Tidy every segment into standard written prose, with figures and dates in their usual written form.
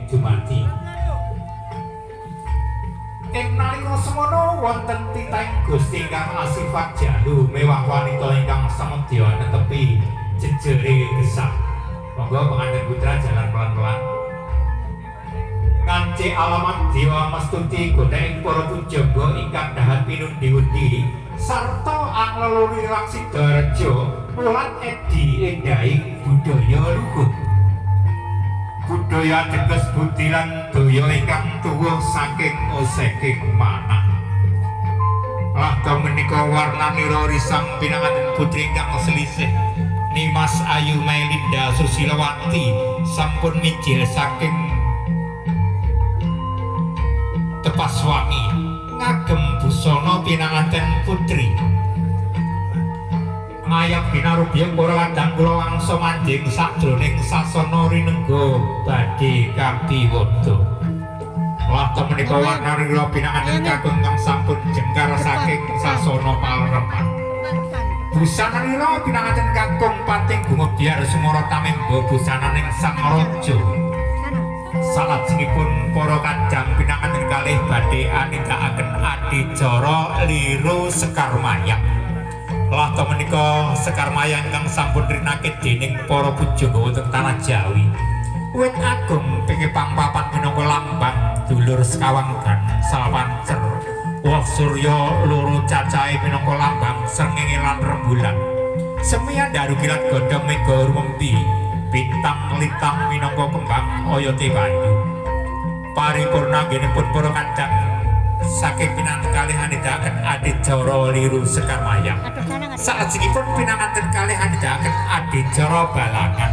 dumadi. Ing nalika semono wonten titahing Gusti ingkang asifat jalu mewah wanita ingkang samedya netepi jejere gesah. Monggo pengantin putra jalan pelan-pelan. Ngance alamat Dewa Mastuti godheng para pujangga ingkang dahat pinundi-undi sarta angleluri Laksida Reja mulat edi endahing budaya luhur. Budaya teges budi lan daya ingkang tuwuh saking oseking manah. Lada menika warnanira risang pinanganten putri ingkang selisih Nimas Ayu Melinda Susilawati sampun mijil saking Tepaswangi ngagem busana pinanganten putri. Mayap binarubya para landang kula wangsa manjing sajroning sasana rinengga badhe kapiwada. Lata menika warnanira pinanganten kakung kang sampun jengkar saking sasana palereman. Busananira pinanganten kakung pating gumebyar sumara tamemba busananing sang raja. Salajengipun para kadang pinanganten kalih badhe anindakaken adicara liru Sekar Mayang. Lata menika Sekar Mayang kang sampun rinakit dening para pujangga wonten tanah Jawi. Wit agung pinggih pangpapan minangka lambang dulur sekawang dan sawancer. Woh surya loro cacahe minangka lambang srengenge lan rembulan. Semian daru kilat godhong mega rumempi. Bintang lintang minangka kembang oyote banyu. Paripurna anggenipun para kadang saking pinanganten kalih anindakaken adicara liru Sekar Mayang. Salajengipun pinanganten kalih anindakaken adicara balangan.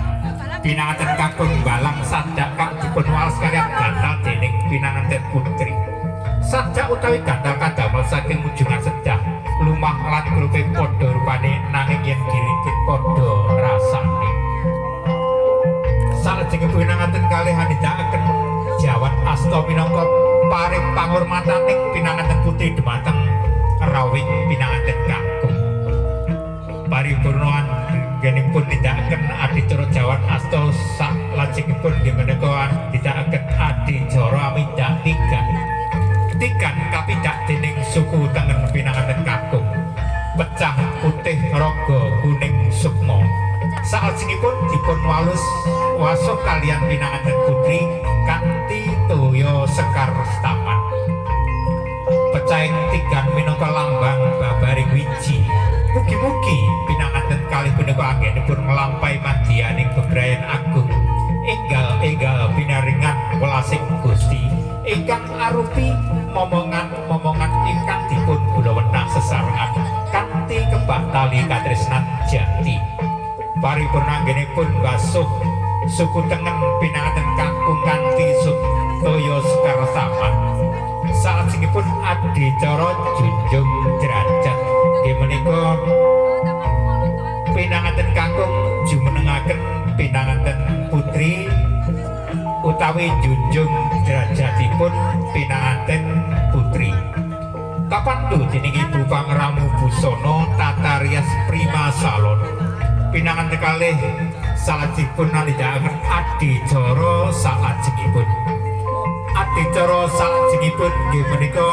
Pinanganten kakung balang sadak kang dipun waos kaliyan gantal dening pinanganten putri. Sadak utawi gantal kadamel saking ujungan sedah lumah lan grupe padha rupane nanging yen diringkit padha rasane. Salajengipun pinanganten kalih anindakaken jawat asta minangka paring pangurmataning pinanganten putri dhumateng rawing pinanganten kakung. Paripurna anggenipun nindakaken adicara jawat asta salajengipun nggih menika nindakaken adicara amidah tigan. Tigan kapidak dening suku tengen pinanganten kakung. Pecah putih raga kuning sukma. Salajengipun dipun walus wasuh kaliyan pinanganten putri kanthi toya Sekar Staman. Pecahing tigan minangka lambang babaring wiji. Mugi-mugi pinanganten kalih punika anggenipun nglampahi madyaning bebrayan agung. Enggal pinaringan welasing Gusti ingkang arupi momongan ingkang dipun gulawenah sesarengan kanthi kembah tali katresnan jati. Paripurna anggenipun basuh suku tengen pinanganten kakung kanthi toya Sekar Staman. Salajengipun adicara junjung derajat nggih menika pinanganten kakung jumenengaken pinanganten putri utawi junjung derajatipun pinanganten putri. Kapandu dening Ibu Pangramu Busana tata rias prima salon. Pinanganten kalih salajengipun nindakaken adicara salajengipun. Adicara salajengipun nggih menika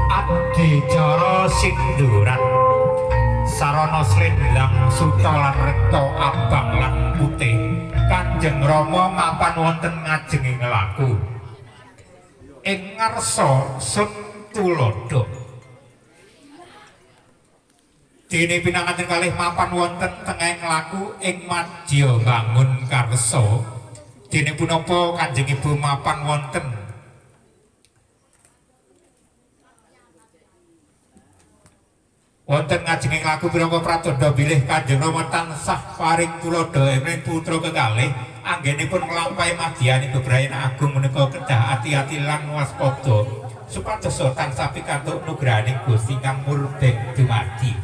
adicara sinduran. Sarana slendang suta lan rekta abang lan putih Kanjeng Rama mapan wonten ngajenging laku ing ngarsa Sun Tuladha. Dene pinanganten kalih mapan wonten tengahing laku ing madya bangun karsa. Dene punapa Kanjeng Ibu mapan wonten wonten ngajenging laku pirangga pratandha bilih Kanjeng Rama tansah paring tuladha ing putra kekalih anggenipun nglampahi madyaning bebrayan agung menika kedah ati-ati lan waspada supados tansah pikantuk nugrahaning Gusti kang murbeng dumadi.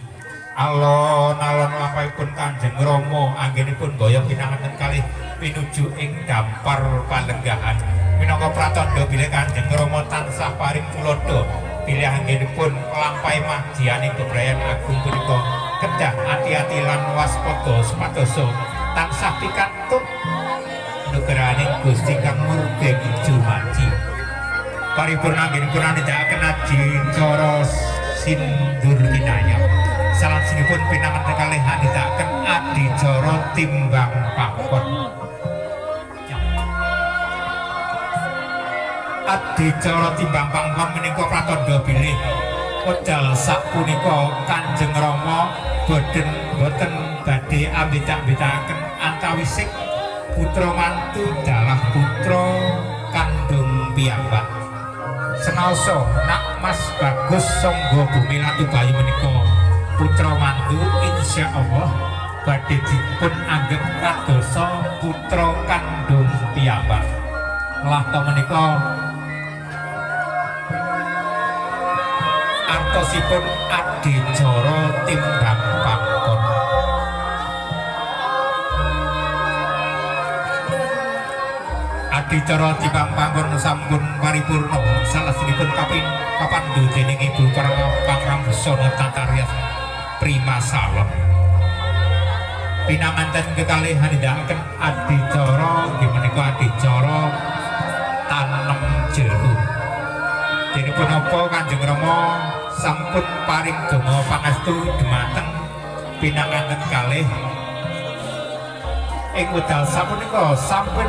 Alon-alon lampahipun Kanjeng Rama anggenipun boyong pinanganten kalih pinuju ing dampar palenggahan minangka pratandha bilih Kanjeng Rama tansah paring tuladha bilih anggenipun nglampahi madyaning bebrayan agung punika kedah ati-ati lan waspada supados tansah pikantuk nugraning Gusti Kang Murgeng Jumaji paripurna anggenipun nindakaken adicara sindur kinayah salajengipun pinanganten kalih nindakaken adicara timbang pangkon adicara timbang pangkon menika pratandha bilih wedal sapunika Kanjeng Rama boten badhe ambita-ambitaken antawising putra mantu dalah putra kandung piyambak senaosa nak Mas Bagus Sangga Bumi Latu Bayu menika putra mantu insyaallah badhe dipun anggep kadosa putra kandung piyambak lah ta menika artosipun adicara timbang pangkon adicara timbang pangkon sampun paripurna salajengipun kapandhu dening Ibu Pangramsana Tataryas Prima Salon pinanganten kekalih nindakaken adicara inggih menika adicara tanem jeruk dene punapa Kanjeng Rama sampun paring donga pangestu dhumateng pinanganten kalih ing wedal sapunika sampun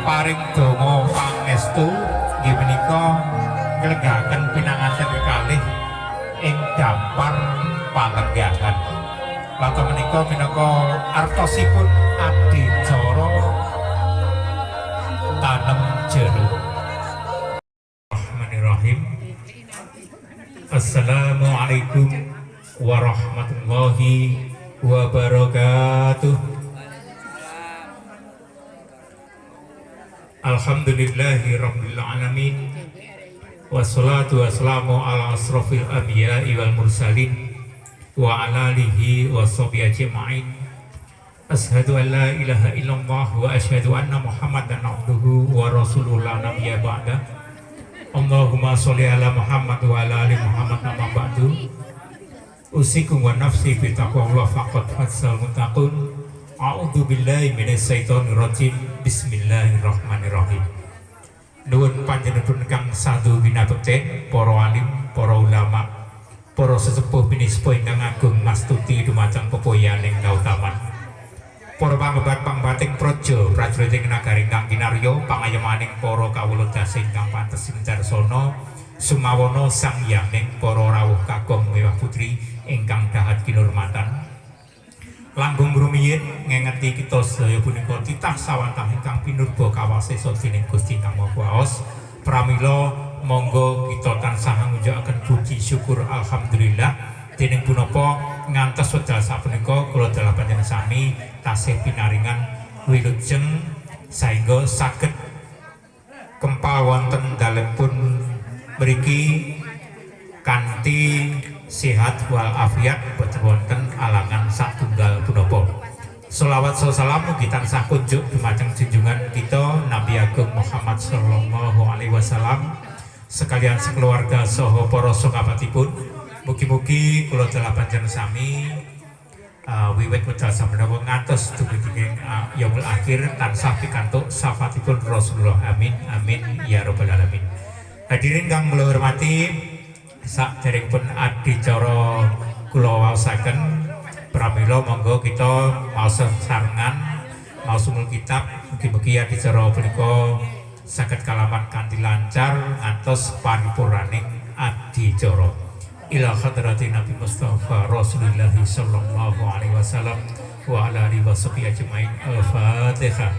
paring donga pangestu inggih menika nglenggahaken pinanganten kalih ing dampar palenggahan lata menika minangka artosipun adicara tanem jeruk. Assalamualaikum warahmatullahi wabarakatuh. Alhamdulillahi rabbil alamin. Wassalatu wassalamu ala asrafil anbiya'i wal mursalin wa ala alihi wa sahbihi ajma'in. Asyhadu an la ilaha illallah wa asyhadu anna Muhammadan abduhu wa rasulullah nabiyya ba'da. Allahumma sholli ala Muhammad wa ala ali Muhammad amma ba'du. Usikum wa nafsi bi taqwallah faqad fazzal muttaqun. A'udzu billahi minasyaitonir rajim. Bismillahirrahmanirrahim. Nuwun panjenengan kang sadhu winabekten para alim, para ulama, para sesepuh pinispa ingkang agung ngastuti dumateng pepoyaning kautaman. Para pangebat pangbating praja prajurit ing nagari ingkang kinarya pangayemaning para kawula dasih ingkang pantes wicarsana sumawana sang yaning para rawuh kakung mewah putri ingkang dahat kinurmatan langkung rumiyin ngengeti kita sedaya punika titah sawatah ingkang pinurba kawasesa dening Gusti Kang Maha Kuwasa pramila monggo kita tansah ngujahaken puji syukur alhamdulillah dening punapa ngantos wedal sapunika kula dalah panjenengan sami tasih pinaringan wilujeng saengga saged kempal wonten dalempun mriki kanthi sehat wal afiat boten wonten alangan satunggal punapa. Sholawat salam mugi tansah kunjuk dumateng junjungan kita Nabi Agung Muhammad sallallahu alaihi wasallam sekalian sekeluarga saha para sahabatipun. Mugi-mugi kula dalah panjenengan sami wiwit wedal samenawa ngantos dumugi yaumul akhir tansah pikantuk syafaatipun Rasulullah amin amin ya rabbal alamin. Hadirin kang kula hormati saderengipun adicara kula waosaken pramila monggo kita maos sarengan maos sumul kitab mugi-mugi adicara punika saged kalaman kanthi lancar ngantos paripurnaning adicara ila hadratin Nabi Mustafa Rasulullah sallallahu alaihi wasallam wa ala alihi washabihi ajmain. Al-Fatihah.